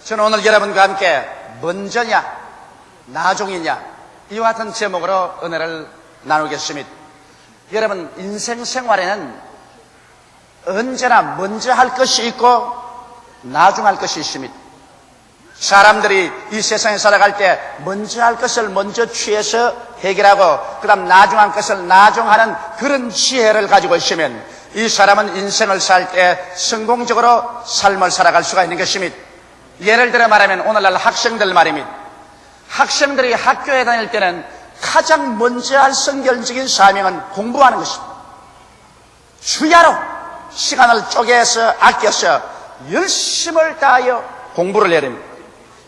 저는 오늘 여러분과 함께 먼저냐 나중이냐 이와 같은 제목으로 은혜를 나누겠습니다. 여러분, 인생 생활에는 언제나 먼저 할 것이 있고 나중 할 것이 있습니다. 사람들이 이 세상에 살아갈 때 먼저 할 것을 먼저 취해서 해결하고 그 다음 나중 할 것을 나중하는 그런 지혜를 가지고 있으면 이 사람은 인생을 살 때 성공적으로 삶을 살아갈 수가 있는 것입니다. 예를 들어 말하면 오늘날 학생들 말입니다. 학생들이 학교에 다닐 때는 가장 먼저 할 성결적인 사명은 공부하는 것입니다. 주야로 시간을 쪼개서 아껴서 열심을 다하여 공부를 해야 됩니다.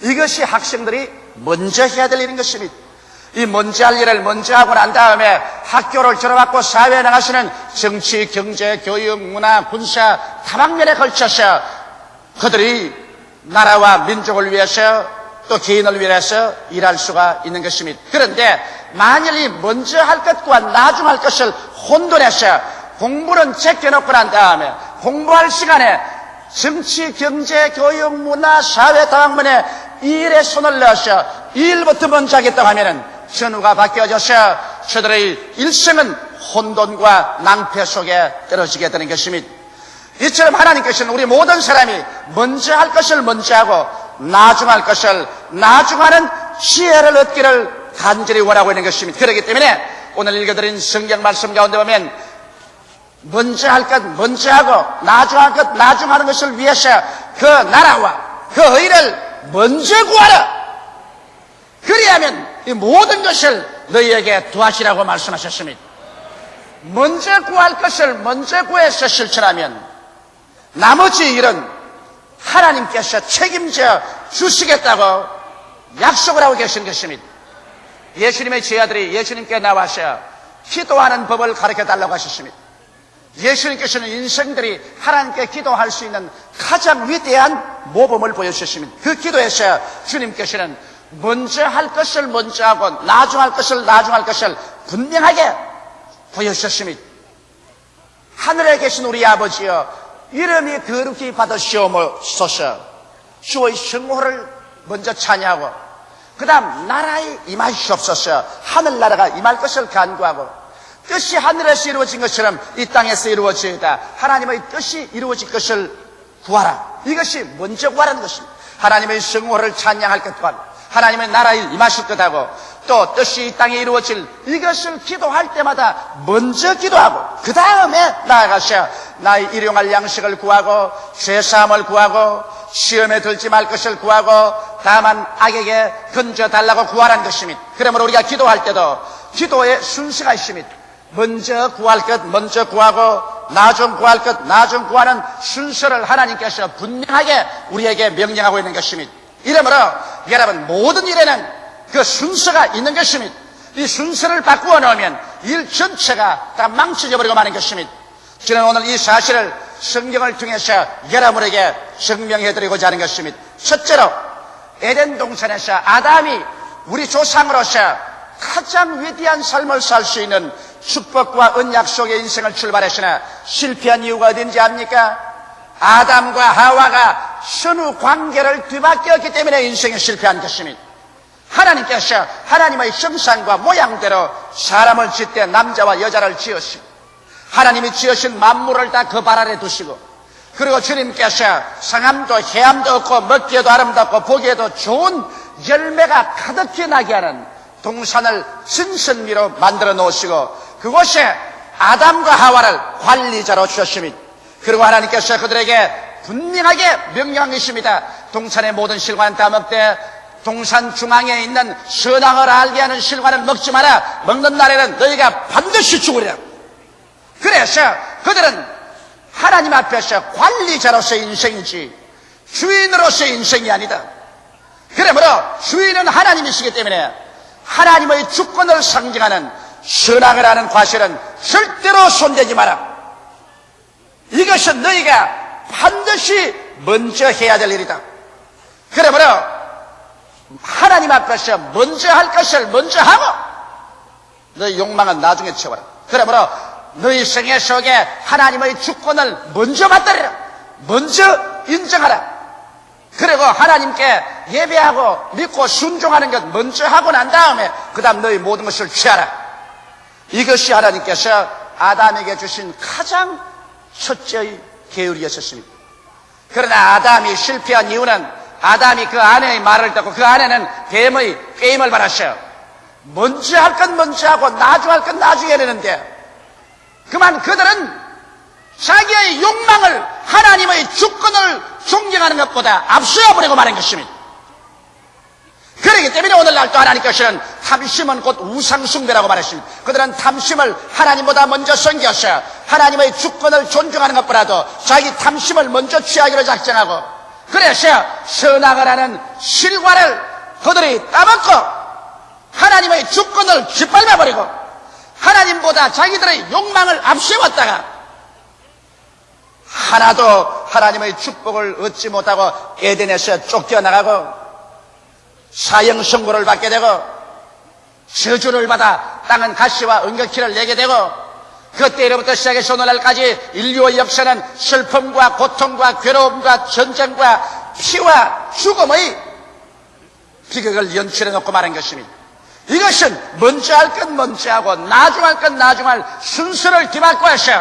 이것이 학생들이 먼저 해야 될 일인 것입니다. 이 먼저 할 일을 먼저 하고 난 다음에 학교를 졸업하고 사회에 나가시는 정치, 경제, 교육, 문화, 군사 다방면에 걸쳐서 그들이 나라와 민족을 위해서 또 개인을 위해서 일할 수가 있는 것입니다. 그런데 만일 이 먼저 할 것과 나중 할 것을 혼돈해서 공부는 제껴놓고 난 다음에 공부할 시간에 정치, 경제, 교육, 문화, 사회 다방면에 일에 손을 넣어서 일부터 먼저 하겠다고 하면은 전후가 바뀌어져서 저들의 일생은 혼돈과 낭패 속에 떨어지게 되는 것입니다. 이처럼 하나님께서는 우리 모든 사람이 먼저 할 것을 먼저 하고 나중 할 것을 나중하는 지혜를 얻기를 간절히 원하고 있는 것입니다. 그렇기 때문에 오늘 읽어드린 성경 말씀 가운데 보면 먼저 할 것 먼저 하고 나중 할 것 나중 하는 것을 위해서 그 나라와 그 의를 먼저 구하라. 그리하면 이 모든 것을 너희에게 도하시라고 말씀하셨습니다. 먼저 구할 것을 먼저 구해서 실천하면 나머지 일은 하나님께서 책임져 주시겠다고 약속을 하고 계신 것입니다. 예수님의 제자들이 예수님께 나와서 기도하는 법을 가르쳐달라고 하셨습니다. 예수님께서는 인생들이 하나님께 기도할 수 있는 가장 위대한 모범을 보여주셨습니다. 그 기도에서 주님께서는 먼저 할 것을 먼저 하고 나중 할 것을 나중 할 것을 분명하게 보여주셨습니다. 하늘에 계신 우리 아버지여, 이름이 거룩히 받으시옵소서. 주의 성호를 먼저 찬양하고 그 다음 나라에 임하시옵소서. 하늘나라가 임할 것을 간구하고 뜻이 하늘에서 이루어진 것처럼 이 땅에서 이루어지이다. 하나님의 뜻이 이루어질 것을 구하라. 이것이 먼저 구하라는 것입니다. 하나님의 성호를 찬양할 것과 하나님의 나라에 임하실 것하고 또 뜻이 이 땅에 이루어질 이것을 기도할 때마다 먼저 기도하고 그 다음에 나아가서 나의 일용할 양식을 구하고 죄사함을 구하고 시험에 들지 말 것을 구하고 다만 악에게 건져달라고 구하라는 것입니다. 그러므로 우리가 기도할 때도 기도의 순서가 있습니다. 먼저 구할 것 먼저 구하고 나중 구할 것 나중 구하는 순서를 하나님께서 분명하게 우리에게 명령하고 있는 것입니다. 이러므로 여러분 모든 일에는 그 순서가 있는 것입니다. 이 순서를 바꾸어 놓으면 일 전체가 다 망쳐져 버리고 마는 것입니다. 저는 오늘 이 사실을 성경을 통해서 여러분에게 증명해 드리고자 하는 것입니다. 첫째로 에덴 동산에서 아담이 우리 조상으로서 가장 위대한 삶을 살 수 있는 축복과 언약 속의 인생을 출발했으나 실패한 이유가 어딘지 압니까? 아담과 하와가 선후 관계를 뒤바뀌었기 때문에 인생이 실패한 것입니다. 하나님께서 하나님의 형상과 모양대로 사람을 짓되 남자와 여자를 지으시고 하나님이 지으신 만물을 다 그 발 아래 두시고 그리고 주님께서 상함도 해함도 없고 먹기에도 아름답고 보기에도 좋은 열매가 가득히 나게 하는 동산을 진선미로 만들어 놓으시고 그곳에 아담과 하와를 관리자로 주셨습니다. 그리고 하나님께서 그들에게 분명하게 명령한 것입니다. 동산의 모든 실과는 다 먹되 동산 중앙에 있는 선악을 알게 하는 실과는 먹지 마라. 먹는 날에는 너희가 반드시 죽으리라. 그래서 그들은 하나님 앞에서 관리자로서의 인생이지 주인으로서의 인생이 아니다. 그러므로 주인은 하나님이시기 때문에 하나님의 주권을 상징하는 선악을 하는 과실은 절대로 손대지 마라. 이것은 너희가 반드시 먼저 해야 될 일이다. 그러므로 하나님 앞에서 먼저 할 것을 먼저 하고 너희 욕망은 나중에 채워라. 그러므로 너희 생애 속에 하나님의 주권을 먼저 받들으라. 먼저 인정하라. 그리고 하나님께 예배하고 믿고 순종하는 것 먼저 하고 난 다음에 그 다음 너희 모든 것을 취하라. 이것이 하나님께서 아담에게 주신 가장 첫째의 계율이었습니다. 그러나 아담이 실패한 이유는 아담이 그 아내의 말을 듣고 그 아내는 뱀의 꾀임을 받았어요. 먼저 할 건 먼저 하고 나중에 할 건 나중에 내는데 그만 그들은 자기의 욕망을 하나님의 주권을 존경하는 것보다 앞서버리고 마는 것입니다. 그렇기 때문에 오늘날 또 하나님께서는 탐심은 곧 우상숭배라고 말했습니다. 그들은 탐심을 하나님보다 먼저 섬겨서 하나님의 주권을 존중하는 것보다도 자기 탐심을 먼저 취하기로 작정하고 그래서 선악을 하는 실과를 그들이 따먹고 하나님의 주권을 짓밟아버리고 하나님보다 자기들의 욕망을 앞세웠다가 하나도 하나님의 축복을 얻지 못하고 에덴에서 쫓겨나가고 사형 선고를 받게 되고 저주를 받아 땅은 가시와 은격키를 내게 되고 그때로부터 시작해서 오늘날까지 인류의 역사는 슬픔과 고통과 괴로움과 전쟁과 피와 죽음의 비극을 연출해 놓고 말한 것입니다. 이것은 먼저 할 건 먼저 하고 나중 할 건 나중 할 순서를 뒤바꿔 해서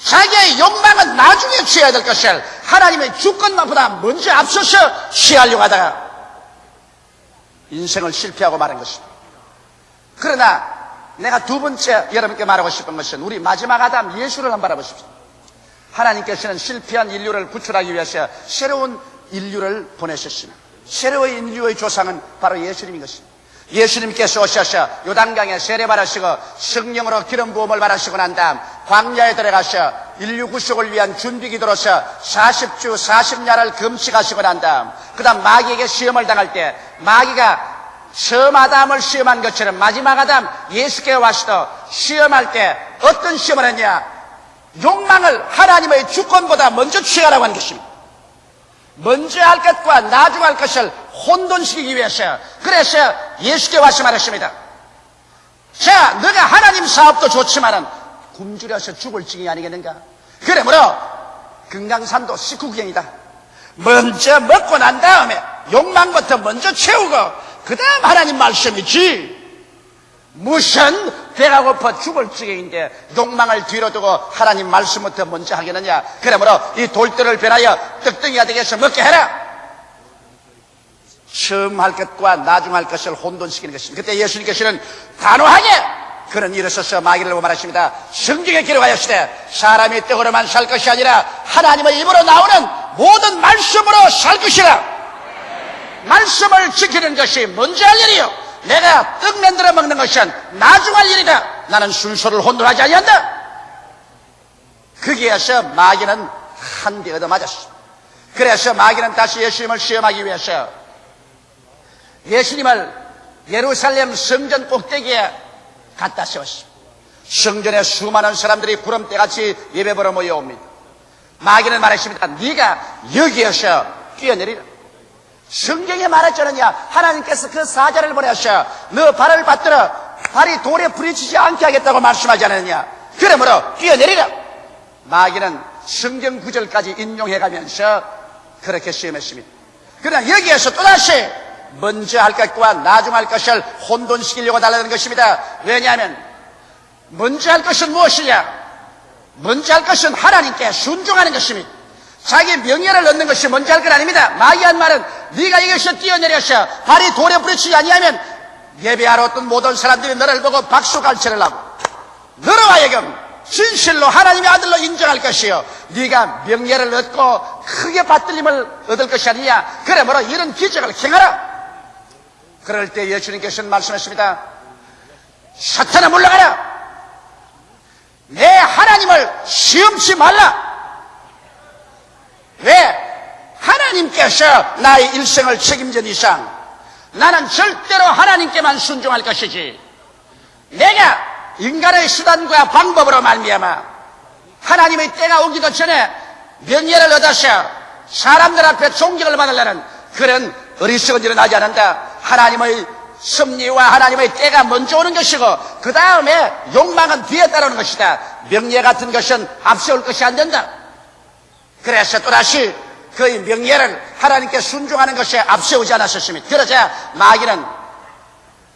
자기의 욕망은 나중에 취해야 될 것을 하나님의 주권만보다 먼저 앞서서 취하려고 하다가 인생을 실패하고 말한 것입니다. 그러나 내가 두 번째 여러분께 말하고 싶은 것은 우리 마지막 아담 예수를 한번 바라보십시오. 하나님께서는 실패한 인류를 구출하기 위해서 새로운 인류를 보내셨습니다. 새로운 인류의 조상은 바로 예수님인 것입니다. 예수님께서 오셔서 요단강에 세례받으시고 성령으로 기름 부음을 받으시고 난 다음 광야에 들어가서 인류 구속을 위한 준비기도로서 40주 40야를 금식하시고 난 다음 그 다음 마귀에게 시험을 당할 때 마귀가 처음 아담을 시험한 것처럼 마지막 아담 예수께 와서도 시험할 때 어떤 시험을 했냐? 욕망을 하나님의 주권보다 먼저 취하라고 하는 것입니다. 먼저 할 것과 나중 할 것을 혼돈시키기 위해서 그래서 예수께 와서 말했습니다. 자, 너가 하나님 사업도 좋지만은 굶주려서 죽을 지경이 아니겠는가? 그러므로 금강산도 식후경이다. 먼저 먹고 난 다음에 욕망부터 먼저 채우고 그 다음 하나님 말씀이지 무슨 배가 고파 죽을 지경인데 욕망을 뒤로 두고 하나님 말씀부터 먼저 하겠느냐? 그러므로 이 돌들을 변하여 떡덩이가 되게 해서 먹게 해라. 처음 할 것과 나중 할 것을 혼돈시키는 것입니다. 그때 예수님께서는 단호하게 그는 일어서서 마귀를 보고 말하십니다. 성경에 기록하였으되 사람이 떡으로만 살 것이 아니라 하나님의 입으로 나오는 모든 말씀으로 살 것이라. 말씀을 지키는 것이 먼저 할 일이요 내가 떡 만들어 먹는 것은 나중 할 일이다. 나는 순서를 혼돈하지 아니한다. 거기에서 마귀는 한 대 얻어맞았어. 그래서 마귀는 다시 예수님을 시험하기 위해서 예수님을 예루살렘 성전 꼭대기에 갖다 세웠습니다. 성전에 수많은 사람들이 구름대같이 예배보러 모여옵니다. 마귀는 말했습니다. 네가 여기에서 뛰어내리라. 성경에 말했잖느냐. 하나님께서 그 사자를 보내셔 너 발을 받들어 발이 돌에 부딪히지 않게 하겠다고 말씀하지 않았느냐. 그러므로 뛰어내리라. 마귀는 성경 구절까지 인용해가면서 그렇게 시험했습니다. 그러나 여기에서 또다시 먼저 할 것과 나중 할 것을 혼돈시키려고 달라는 것입니다. 왜냐하면 먼저 할 것은 무엇이냐? 먼저 할 것은 하나님께 순종하는 것입니다. 자기 명예를 얻는 것이 먼저 할 건 아닙니다. 마귀한 말은 네가 여기서 뛰어내려서 발이 돌에 부딪히지 아니하면 예배하러 어떤 모든 사람들이 너를 보고 박수갈채를 하고 너로 하여금 진실로 하나님의 아들로 인정할 것이요 네가 명예를 얻고 크게 받들림을 얻을 것이 아니냐. 그러므로 이런 기적을 행하라. 그럴 때 예수님께서는 말씀하십니다. 사탄아 물러가라. 내 하나님을 시험치 말라. 왜? 하나님께서 나의 일생을 책임진 이상 나는 절대로 하나님께만 순종할 것이지 내가 인간의 수단과 방법으로 말미암아 하나님의 때가 오기도 전에 명예를 얻어서 사람들 앞에 존경을 받으려는 그런 어리석은 일은 하지 않는다. 하나님의 섭리와 하나님의 때가 먼저 오는 것이고 그 다음에 욕망은 뒤에 따르는 것이다. 명예 같은 것은 앞세울 것이 안 된다. 그래서 또다시 그의 명예를 하나님께 순종하는 것에 앞세우지 않았었습니다. 그러자 마귀는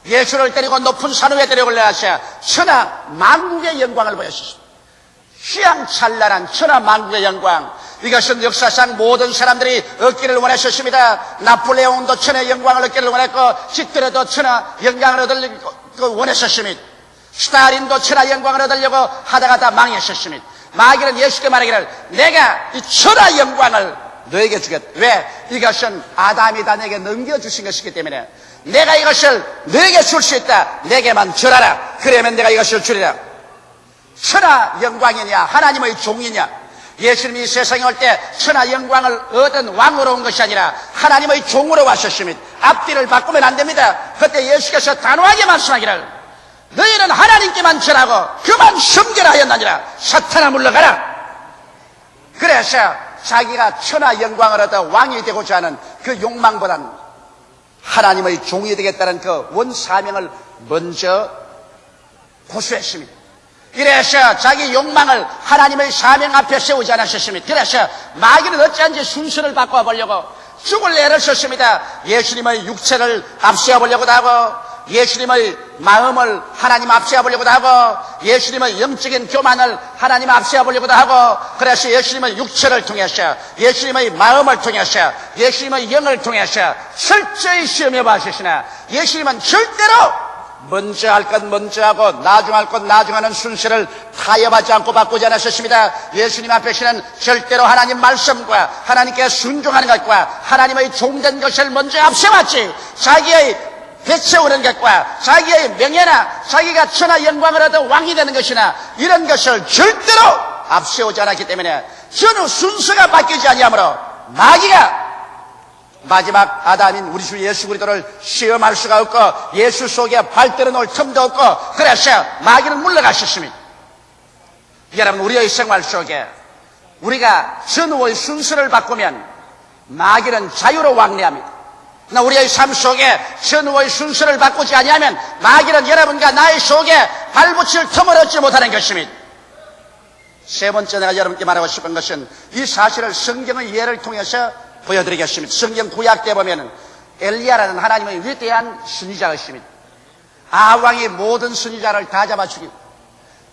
예수를 데리고 높은 산 위에 데려올려 하셔 천하 만국의 영광을 보였습니다. 휘황찬란한 천하 만국의 영광. 이것은 역사상 모든 사람들이 얻기를 원했었습니다. 나폴레옹도 천하의 영광을 얻기를 원했고, 히틀러도 천하 영광을 얻으려고 원했었습니다. 스탈린도 천하 영광을 얻으려고 하다가 다 망했었습니다. 마귀는 예수께 말하기를 내가 이 천하 영광을 너에게 주겠다. 왜? 이것은 아담이 다 내게 넘겨주신 것이기 때문에 내가 이것을 너에게 줄 수 있다. 내게만 절하라. 그러면 내가 이것을 주리라. 천하 영광이냐 하나님의 종이냐. 예수님이 세상에 올 때 천하 영광을 얻은 왕으로 온 것이 아니라 하나님의 종으로 왔었습니다. 앞뒤를 바꾸면 안 됩니다. 그때 예수께서 단호하게 말씀하기를 너희는 하나님께만 절하고 그만 섬기라 하였느니라. 사탄아 물러가라. 그래서 자기가 천하 영광을 얻어 왕이 되고자 하는 그 욕망보다는 하나님의 종이 되겠다는 그 원사명을 먼저 고수했습니다. 이래서 자기 욕망을 하나님의 사명 앞에 세우지 않으셨습니다. 그래서 마귀는 어찌한지 순서를 바꿔 보려고 죽을 애를 썼습니다. 예수님의 육체를 앞세워 보려고도 하고, 예수님의 마음을 하나님 앞세워 보려고도 하고, 예수님의 영적인 교만을 하나님 앞세워 보려고도 하고, 그래서 예수님의 육체를 통해서, 예수님의 마음을 통해서, 예수님의 영을 통해서 철저히 시험해 봐주시나 예수님은 절대로 먼저 할 것 먼저 하고 나중 할 것 나중하는 순서를 타협하지 않고 바꾸지 않으셨습니다. 예수님 앞에서는 절대로 하나님 말씀과 하나님께 순종하는 것과 하나님의 종된 것을 먼저 앞세웠지, 자기의 배채우는 것과 자기의 명예나 자기가 천하 영광을 얻어 왕이 되는 것이나 이런 것을 절대로 앞세우지 않았기 때문에 전후 순서가 바뀌지 아니하므로 마귀가 마지막 아담인 우리 주 예수 그리스도를 시험할 수가 없고 예수 속에 발들어 놓을 틈도 없고, 그래서 마귀는 물러가셨습니다. 여러분, 우리의 생활 속에 우리가 전후의 순서를 바꾸면 마귀는 자유로 왕래합니다. 그러나 우리의 삶 속에 전후의 순서를 바꾸지 아니하면 마귀는 여러분과 나의 속에 발붙일 틈을 얻지 못하는 것입니다. 세 번째 내가 여러분께 말하고 싶은 것은 이 사실을 성경의 예를 통해서 보여드리겠습니다. 성경 구약 때 보면은 엘리야라는 하나님의 위대한 선지자가 있습니다. 아합왕이 모든 선지자를 다 잡아 죽이고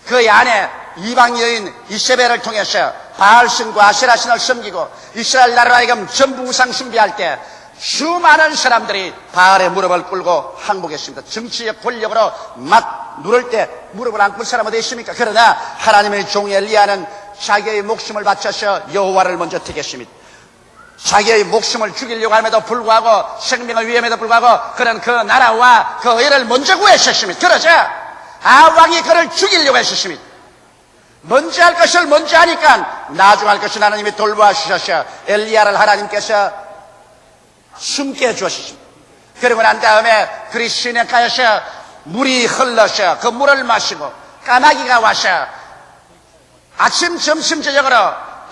그의 아내 이방 여인 이세벨을 통해서 바알신과 아세라신을 섬기고 이스라엘 나라로 하여금 전부 우상 숭배할 때 수많은 사람들이 바알의 무릎을 꿇고 항복했습니다. 정치적 권력으로 막 누를 때 무릎을 안 꿇을 사람 어디 있습니까? 그러나 하나님의 종 엘리야는 자기의 목숨을 바쳐서 여호와를 먼저 택했습니다. 자기의 목숨을 죽이려고 함에도 불구하고, 생명의 위험에도 불구하고 그는 그 나라와 그 의를 먼저 구했었습니다. 그러자 아합왕이 그를 죽이려고 했었습니다. 먼저 할 것을 먼저 하니까 나중 할 것을 하나님이 돌보아 주셔서 엘리야를 하나님께서 숨게 해주셨습니다. 그리고 난 다음에 그리 시내가에서 물이 흘러서 그 물을 마시고 까마귀가 와서 아침, 점심, 저녁으로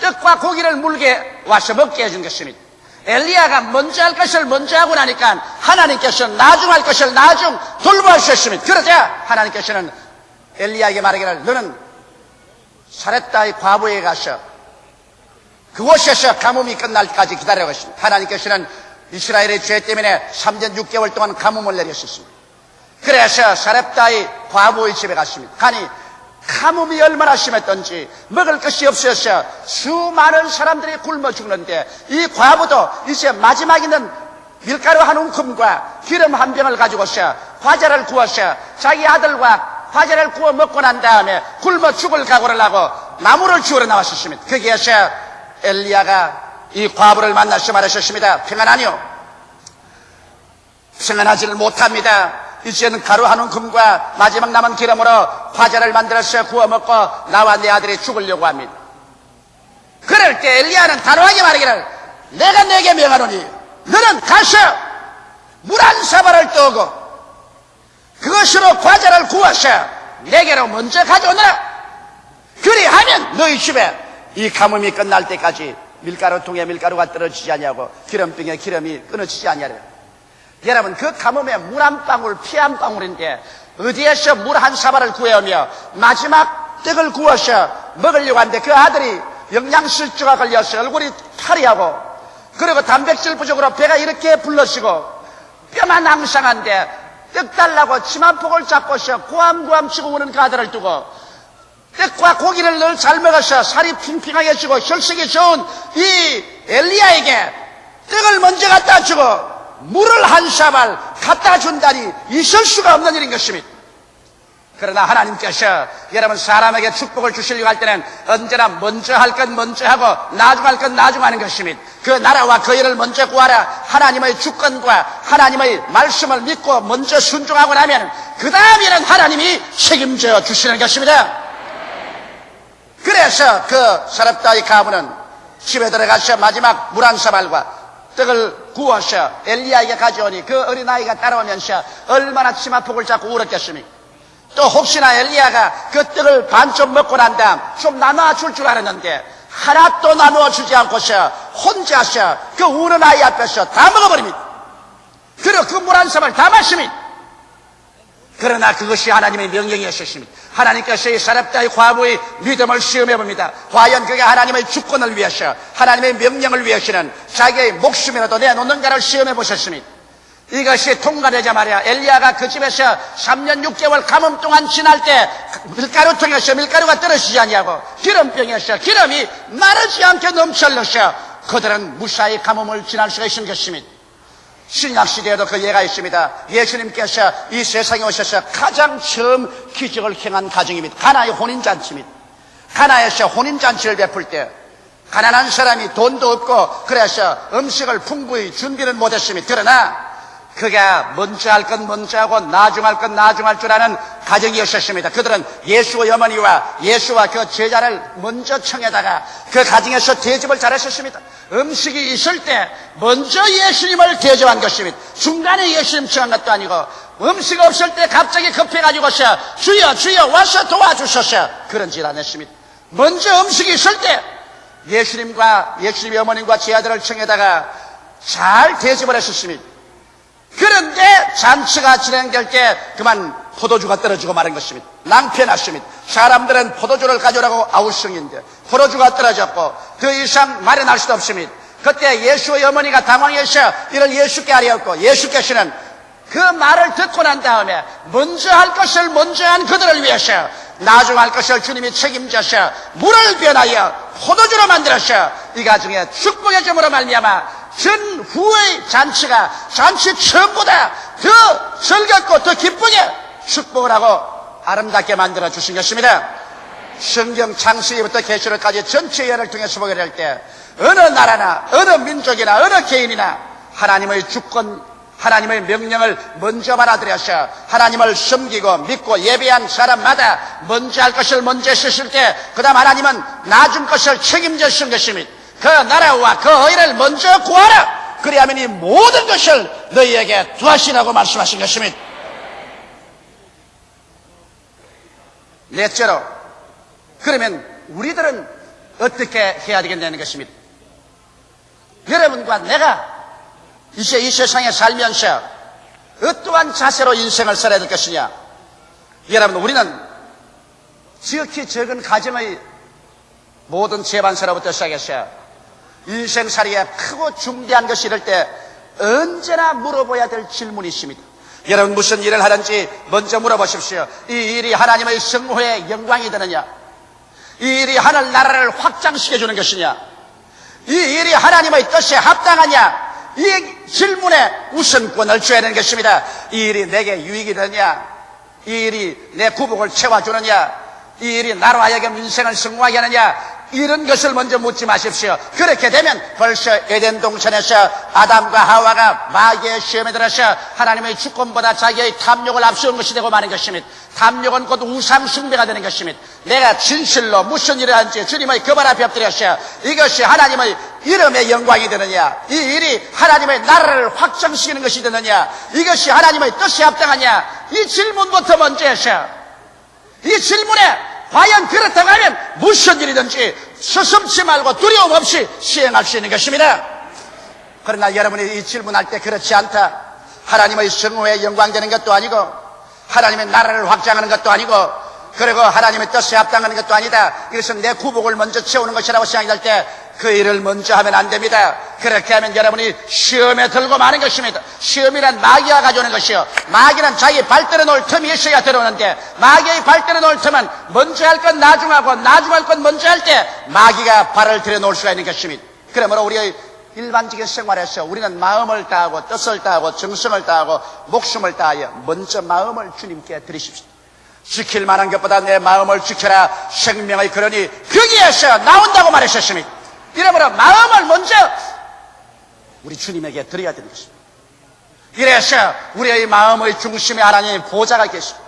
떡과 고기를 물게 와서 먹게 해준 것입니다. 엘리야가 먼저 할 것을 먼저 하고 나니까 하나님께서 나중 할 것을 나중 돌보아 주셨습니다. 그러자 하나님께서는 엘리야에게 말하기를 너는 사렙다의 과부에 가서 그곳에서 가뭄이 끝날 때까지 기다려고 했습니다. 하나님께서는 이스라엘의 죄 때문에 3년 6개월 동안 가뭄을 내렸었습니다. 그래서 사렙다의 과부의 집에 갔습니다. 가니 가뭄이 얼마나 심했던지 먹을 것이 없어서 수많은 사람들이 굶어 죽는데 이 과부도 이제 마지막 있는 밀가루 한 움큼과 기름 한 병을 가지고서 과자를 구워서 자기 아들과 과자를 구워 먹고 난 다음에 굶어 죽을 각오를 하고 나무를 주우러 나왔었습니다. 거기에서 엘리야가 이 과부를 만나서 말하셨습니다. 평안하니요? 평안하지를 못합니다. 이제는 가루 한 움큼과 마지막 남은 기름으로 과자를 만들어서 구워 먹고 나와 내 아들이 죽으려고 합니다. 그럴 때 엘리야는 단호하게 말하기를 내가 내게 명하노니 너는 가서 물 한 사발을 떠오고 그것으로 과자를 구워서 내게로 먼저 가져오너라. 그리하면 너희 집에 이 가뭄이 끝날 때까지 밀가루통에 밀가루가 떨어지지 아니하고 기름병에 기름이 끊어지지 아니하리라. 여러분, 그 가뭄에 물 한 방울, 피 한 방울인데 어디에서 물 한 사발을 구해오며 마지막 떡을 구워서 먹으려고 하는데 그 아들이 영양실조가 걸려서 얼굴이 파리하고 그리고 단백질 부족으로 배가 이렇게 불러시고 뼈만 앙상한데 떡 달라고 침 한 폭을 잡고서 구암구암 치고 우는 그 아들을 두고 떡과 고기를 늘 잘 먹어서 살이 핑핑하게 찌고 혈색이 좋은 이 엘리야에게 떡을 먼저 갖다 주고 물을 한 사발 갖다 준다니 있을 수가 없는 일인 것입니다. 그러나 하나님께서 여러분 사람에게 축복을 주시려고 할 때는 언제나 먼저 할 건 먼저 하고 나중 할 건 나중 하는 것입니다. 그 나라와 그 일을 먼저 구하라. 하나님의 주권과 하나님의 말씀을 믿고 먼저 순종하고 나면 그 다음 일은 하나님이 책임져 주시는 것입니다. 그래서 그 사렙다의 가문은 집에 들어가서 마지막 물 한 사발과 떡을 구워서 엘리야에게 가져오니 그 어린아이가 따라오면서 얼마나 치마폭을 잡고 울었겠습니까? 또 혹시나 엘리야가 그 떡을 반 좀 먹고 난 다음 좀 나눠줄 줄 알았는데 하나도 나누어 주지 않고서 혼자서 그 우는 아이 앞에서 다 먹어버립니다. 그리고 그 물 한 사발 다 마십니다. 그러나 그것이 하나님의 명령이었습니다. 하나님께서 이 사렙다의 과부의 믿음을 시험해봅니다. 과연 그게 하나님의 주권을 위해서 하나님의 명령을 위해서는 자기의 목숨이라도 내놓는가를 시험해보셨습니다. 이것이 통과되자 말이야 엘리야가 그 집에서 3년 6개월 가뭄 동안 지날 때 밀가루통에서 밀가루가 떨어지지 않냐고 기름병에서 기름이 마르지 않게 넘쳐흘러서 그들은 무사히 가뭄을 지날 수가 있는 것입니다. 신약시대에도 그 예가 있습니다. 예수님께서 이 세상에 오셔서 가장 처음 기적을 행한 가정입니다. 가나의 혼인잔치입니다. 가나에서 혼인잔치를 베풀 때 가난한 사람이 돈도 없고 그래서 음식을 풍부히 준비는 못했습니다. 그러나 그가 먼저 할 건 먼저 하고 나중 할 건 나중 할 줄 아는 가정이었습니다. 그들은 예수의 어머니와 예수와 그 제자를 먼저 청에다가 그 가정에서 대접을 잘했었습니다. 음식이 있을 때 먼저 예수님을 대접한 것입니다. 중간에 예수님 청한 것도 아니고 음식 없을 때 갑자기 급해가지고서 주여 주여 와서 도와주소서 그런 짓 안 했습니다. 먼저 음식이 있을 때 예수님과 예수님의 어머님과 제자들을 청에다가 잘 대접을 했었습니다. 그런데 잔치가 진행될 때 그만 포도주가 떨어지고 마는 것입니다. 낭패났습니다. 사람들은 포도주를 가져오라고 아우성인데 포도주가 떨어졌고 더 이상 마련할 수도 없습니다. 그때 예수의 어머니가 당황해서 이를 예수께 아뢰었고 예수께서는 그 말을 듣고 난 다음에 먼저 할 것을 먼저 한 그들을 위해서 나중 할 것을 주님이 책임져서 물을 변하여 포도주로 만들어서 이 가정에 축복의 점으로 말미암아 전후의 잔치가 잔치 처음보다 더 즐겁고 더 기쁘게 축복을 하고 아름답게 만들어 주신 것입니다. 성경 창세기부터 계시록까지 전체 예를 통해서 보게 될 때 어느 나라나 어느 민족이나 어느 개인이나 하나님의 주권 하나님의 명령을 먼저 받아들여서 하나님을 섬기고 믿고 예배한 사람마다 먼저 할 것을 먼저 쓰실 때 그 다음 하나님은 나중 것을 책임져 주신 것입니다. 그 나라와 그 의를 먼저 구하라. 그리하면 이 모든 것을 너희에게 두하시라고 말씀하신 것입니다. 넷째로 그러면 우리들은 어떻게 해야 되겠냐는 것입니다. 여러분과 내가 이제 이 세상에 살면서 어떠한 자세로 인생을 살아야 될 것이냐. 여러분 우리는 지극히 적은 가정의 모든 재반사로부터 시작해서 인생살이에 크고 중대한 것이 이럴 때 언제나 물어봐야 될 질문이 있습니다. 여러분 무슨 일을 하든지 먼저 물어보십시오. 이 일이 하나님의 성호의 영광이 되느냐, 이 일이 하늘나라를 확장시켜주는 것이냐, 이 일이 하나님의 뜻에 합당하냐, 이 질문에 우선권을 줘야 되는 것입니다. 이 일이 내게 유익이 되느냐, 이 일이 내 구복을 채워주느냐, 이 일이 나로 하여금 인생을 성공하게 하느냐, 이런 것을 먼저 묻지 마십시오. 그렇게 되면 벌써 에덴 동산에서 아담과 하와가 마귀의 시험에 들어서 하나님의 주권보다 자기의 탐욕을 앞세운 것이 되고 마는 것입니다. 탐욕은 곧 우상 숭배가 되는 것입니다. 내가 진실로 무슨 일을 하는지 주님의 그 발 앞에 엎드려서 이것이 하나님의 이름의 영광이 되느냐, 이 일이 하나님의 나라를 확장시키는 것이 되느냐, 이것이 하나님의 뜻에 합당하냐, 이 질문부터 먼저 해서 이 질문에 과연 그렇다고 하면 무슨 일이든지 서슴지 말고 두려움 없이 시행할 수 있는 것입니다. 그러나 여러분이 이 질문할 때 그렇지 않다, 하나님의 성호에 영광되는 것도 아니고 하나님의 나라를 확장하는 것도 아니고 그리고 하나님의 뜻에 합당하는 것도 아니다, 이것은 내 구복을 먼저 채우는 것이라고 생각이 될 때 그 일을 먼저 하면 안 됩니다. 그렇게 하면 여러분이 시험에 들고 마는 것입니다. 시험이란 마귀가 가져오는 것이요, 마귀는 자기 발들어 놓을 틈이 있어야 들어오는데, 마귀의 발들어 놓을 틈은 먼저 할 건 나중 하고 나중 할 건 먼저 할 때 마귀가 발을 들여 놓을 수가 있는 것입니다. 그러므로 우리의 일반적인 생활에서 우리는 마음을 다하고 뜻을 다하고 정성을 다하고 목숨을 다하여 먼저 마음을 주님께 드리십시오. 지킬 만한 것보다 내 마음을 지켜라, 생명의 근원이 거기에서 나온다고 말하셨습니다. 이러므로 마음을 먼저 우리 주님에게 드려야 되는 것입니다. 이래서 우리의 마음의 중심에 하나님의 보좌가 계십니다.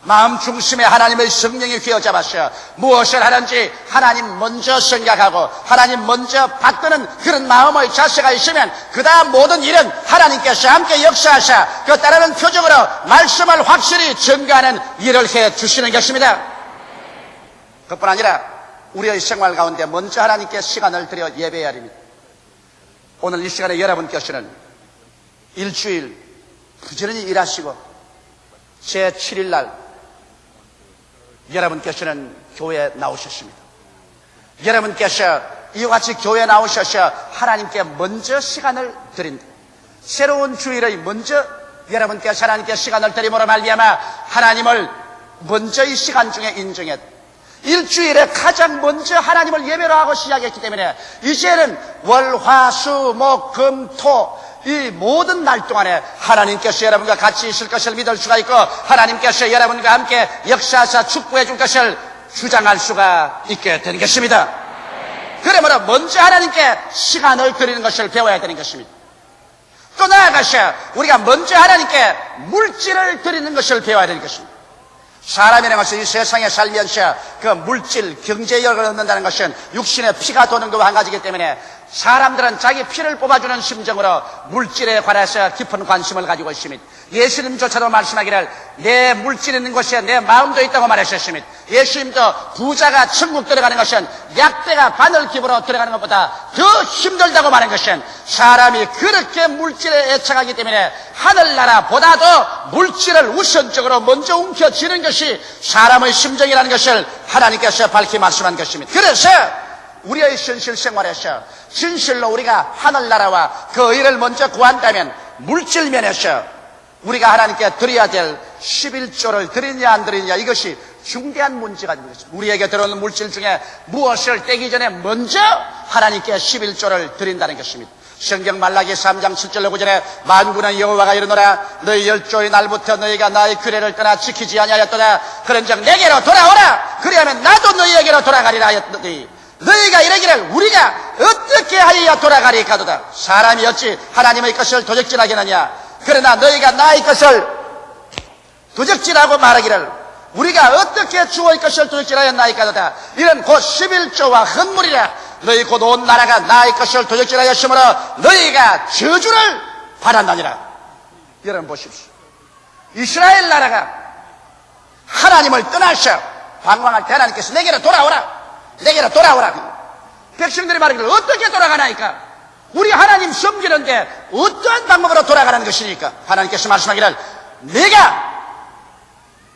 마음 중심에 하나님의 성령이 휘어잡아서 무엇을 하든지 하나님 먼저 생각하고 하나님 먼저 받드는 그런 마음의 자세가 있으면 그 다음 모든 일은 하나님께서 함께 역사하사 그 따르는 표적으로 말씀을 확실히 증거하는 일을 해 주시는 것입니다. 그뿐 아니라 우리의 생활 가운데 먼저 하나님께 시간을 들여 예배해야 합니다. 오늘 이 시간에 여러분께서는 일주일 부지런히 일하시고 제7일 날 여러분께서는 교회에 나오셨습니다. 여러분께서 이와 같이 교회에 나오셔서 하나님께 먼저 시간을 드린다. 새로운 주일의 먼저 여러분께서 하나님께 시간을 드림으로 말미암아 하나님을 먼저 이 시간 중에 인정했다. 일주일에 가장 먼저 하나님을 예배로 하고 시작했기 때문에 이제는 월, 화, 수, 목, 금, 토 이 모든 날 동안에 하나님께서 여러분과 같이 있을 것을 믿을 수가 있고 하나님께서 여러분과 함께 역사하사 축복해 줄 것을 주장할 수가 있게 되는 것입니다. 그러므로 먼저 하나님께 시간을 드리는 것을 배워야 되는 것입니다. 또 나아가서 우리가 먼저 하나님께 물질을 드리는 것을 배워야 되는 것입니다. 사람이라는 것은 이 세상에 살면서 그 물질, 경제력을 얻는다는 것은 육신의 피가 도는 것과 한 가지이기 때문에 사람들은 자기 피를 뽑아주는 심정으로 물질에 관해서 깊은 관심을 가지고 있습니다. 예수님조차도 말씀하기를 내 물질 있는 곳에 내 마음도 있다고 말하셨습니다. 예수님도 부자가 천국 들어가는 것은 약대가 바늘깁으로 들어가는 것보다 더 힘들다고 말한 것은 사람이 그렇게 물질에 애착하기 때문에 하늘나라보다도 물질을 우선적으로 먼저 움켜쥐는 것이 사람의 심정이라는 것을 하나님께서 밝히 말씀한 것입니다. 그래서 우리의 현실 생활에서 진실로 우리가 하늘나라와 그 의를 먼저 구한다면 물질 면에서 우리가 하나님께 드려야 될 11조를 드리냐 안 드리냐 이것이 중대한 문제가 되는 것입니다. 우리에게 들어오는 물질 중에 무엇을 떼기 전에 먼저 하나님께 11조를 드린다는 것입니다. 성경 말라기 3장 7절 9절에 만군의 여호와가 이르노라 너희 열조의 날부터 너희가 나의 규례를 떠나 지키지 아니하였도다. 그런즉 내게로 돌아오라. 그리하면 나도 너희에게로 돌아가리라 하였더니 너희가 이러기를 우리가 어떻게 하여야 돌아가리까도다. 사람이 어찌 하나님의 것을 도적질하겠느냐. 그러나 너희가 나의 것을 도적질하고 말하기를 우리가 어떻게 주의 것을 도적질하였나이까도다. 이는 곧 11조와 헌물이라. 너희 곧 온 나라가 나의 것을 도적질하였으므로 너희가 저주를 받았나니라. 여러분 보십시오. 이스라엘 나라가 하나님을 떠나서 방황할 때 하나님께서 내게로 돌아오라. 내게로 돌아오라. 백성들이 말하기를 어떻게 돌아가나이까? 우리 하나님 섬기는데 어떠한 방법으로 돌아가는 것이니까? 하나님께서 말씀하기를 내가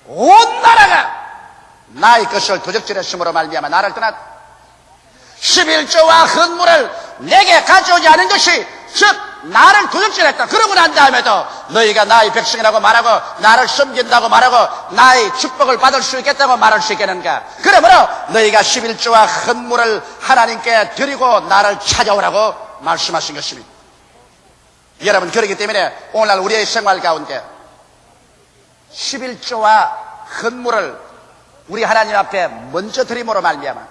온 나라가 나의 것을 도적질했으므로 말미암아 나를 떠났다. 11조와 헌물을 내게 가져오지 않은 것이 즉 나를 도적질했다. 그러고 난 다음에도 너희가 나의 백성이라고 말하고 나를 섬긴다고 말하고 나의 축복을 받을 수 있겠다고 말할 수 있겠는가? 그러므로 너희가 11조와 헌물을 하나님께 드리고 나를 찾아오라고 말씀하신 것입니다. 여러분 그렇기 때문에 오늘날 우리의 생활 가운데 11조와 헌물을 우리 하나님 앞에 먼저 드림으로 말미암아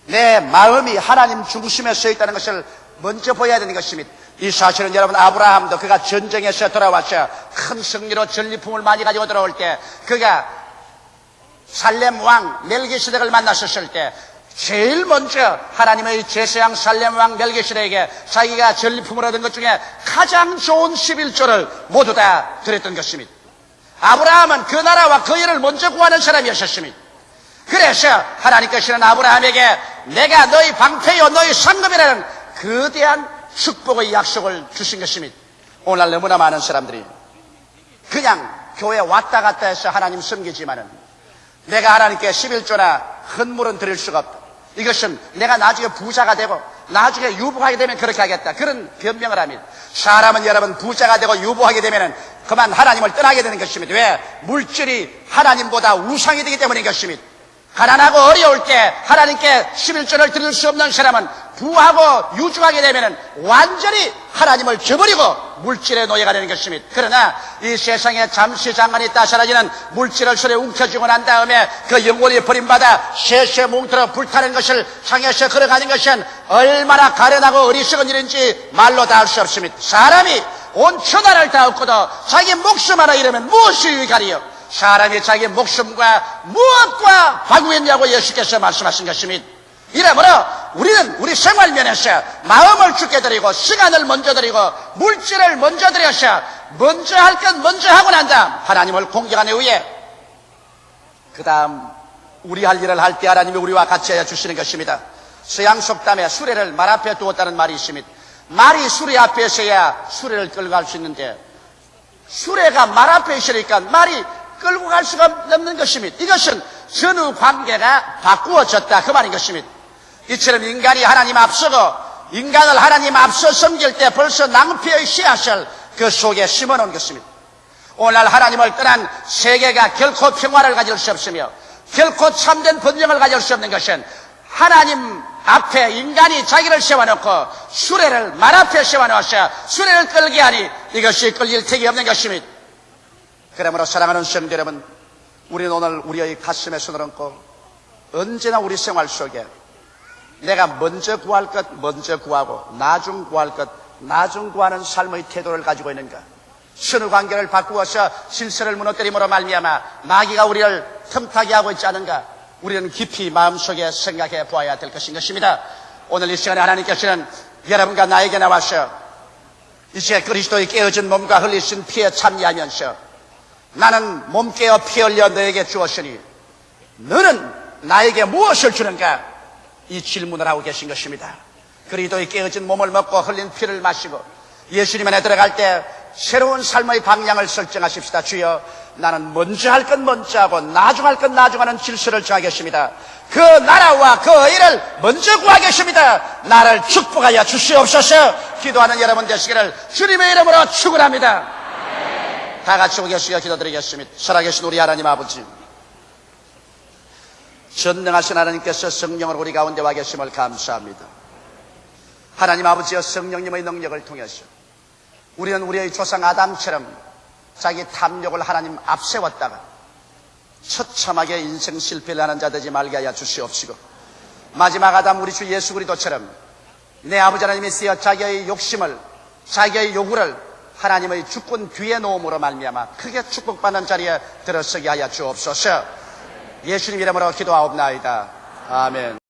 내 마음이 하나님 중심에 서 있다는 것을 먼저 보여야 되는 것입니다. 이 사실은 여러분 아브라함도 그가 전쟁에서 돌아와서 큰 승리로 전리품을 많이 가지고 들어올 때 그가 살렘 왕 멜기세덱을 만났었을 때 제일 먼저 하나님의 제사장 살렘 왕 멜기세덱에게 자기가 전리품을 얻은 것 중에 가장 좋은 11조를 모두 다 드렸던 것입니다. 아브라함은 그 나라와 그 일을 먼저 구하는 사람이었습니다. 그래서 하나님께서는 아브라함에게 내가 너희 방패요 너희 상급이라는 거대한 축복의 약속을 주신 것입니다. 오늘날 너무나 많은 사람들이 그냥 교회 왔다 갔다 해서 하나님 섬기지만은 내가 하나님께 11조나 헌물은 드릴 수가 없다. 이것은 내가 나중에 부자가 되고 나중에 유보하게 되면 그렇게 하겠다. 그런 변명을 합니다. 사람은 여러분 부자가 되고 유보하게 되면 그만 하나님을 떠나게 되는 것입니다. 왜? 물질이 하나님보다 우상이 되기 때문인 것입니다. 가난하고 어려울 때 하나님께 11조를 드릴 수 없는 사람은 부하고 유중하게 되면 완전히 하나님을 저버리고 물질의 노예가 되는 것입니다. 그러나 이 세상에 잠시 잠깐 있다 사라지는 물질을 손에 움켜쥐고 난 다음에 그 영혼이 버림받아 쇠쇠 뭉틀어 불타는 것을 향해서 걸어가는 것은 얼마나 가련하고 어리석은 일인지 말로 다 할 수 없습니다. 사람이 온 천하를 다 얻고도 자기 목숨 하나 잃으면 무엇이 유익하리요? 사람이 자기 목숨과 무엇과 바꾸겠냐고 예수께서 말씀하신 것입니다. 이러므로 우리는 우리 생활면에서 마음을 죽게 드리고 시간을 먼저 드리고 물질을 먼저 드려서 먼저 할 것 먼저 하고 난 다음 하나님을 공경한 이후에 그 다음 우리 할 일을 할 때 하나님이 우리와 같이 하여 주시는 것입니다. 서양 속담에 수레를 말 앞에 두었다는 말이 있습니다. 말이 수레 앞에 있어야 수레를 끌고 갈 수 있는데 수레가 말 앞에 있으니까 말이 끌고 갈 수가 없는 것입니다. 이것은 전후 관계가 바꾸어졌다 그 말인 것입니다. 이처럼 인간이 하나님 앞서고 인간을 하나님 앞서 섬길 때 벌써 낭패의 씨앗을 그 속에 심어놓은 것입니다. 오늘날 하나님을 떠난 세계가 결코 평화를 가질 수 없으며 결코 참된 번영을 가질 수 없는 것은 하나님 앞에 인간이 자기를 세워놓고 수레를 말 앞에 세워놓아서 수레를 끌게 하니 이것이 끌릴 택이 없는 것입니다. 그러므로 사랑하는 성도 여러분, 우리는 오늘 우리의 가슴에 손을 얹고 언제나 우리 생활 속에 내가 먼저 구할 것 먼저 구하고 나중 구할 것 나중 구하는 삶의 태도를 가지고 있는가? 선후 관계를 바꾸어서 질서를 무너뜨림으로 말미암아 마귀가 우리를 틈타게 하고 있지 않은가? 우리는 깊이 마음속에 생각해 보아야 될 것입니다. 오늘 이 시간에 하나님께서는 여러분과 나에게 나와서 이제 그리스도의 깨어진 몸과 흘리신 피에 참여하면서 나는 몸 깨어 피 흘려 너에게 주었으니 너는 나에게 무엇을 주는가? 이 질문을 하고 계신 것입니다. 그리스도의 깨어진 몸을 먹고 흘린 피를 마시고 예수님 안에 들어갈 때 새로운 삶의 방향을 설정하십시다. 주여, 나는 먼저 할 것 먼저 하고 나중 할 것 나중 하는 질서를 정하겠습니다. 그 나라와 그 의를 먼저 구하겠습니다. 나를 축복하여 주시옵소서. 기도하는 여러분 되시기를 주님의 이름으로 축원합니다. 다 같이 오겠으여 기도드리겠습니다. 살아계신 우리 하나님 아버지, 전능하신 하나님께서 성령을 우리 가운데 와 계심을 감사합니다. 하나님 아버지여, 성령님의 능력을 통해서 우리는 우리의 조상 아담처럼 자기 탐욕을 하나님 앞세웠다가 처참하게 인생 실패를 하는 자 되지 말게 하여 주시옵시고, 마지막 아담 우리 주 예수 그리스도처럼 내 아버지 하나님이 쓰여 자기의 욕심을 자기의 요구를 하나님의 주권 뒤에 놓음으로 말미암아 크게 축복받는 자리에 들어서게 하여 주옵소서. 예수님 이름으로 기도하옵나이다. 아멘.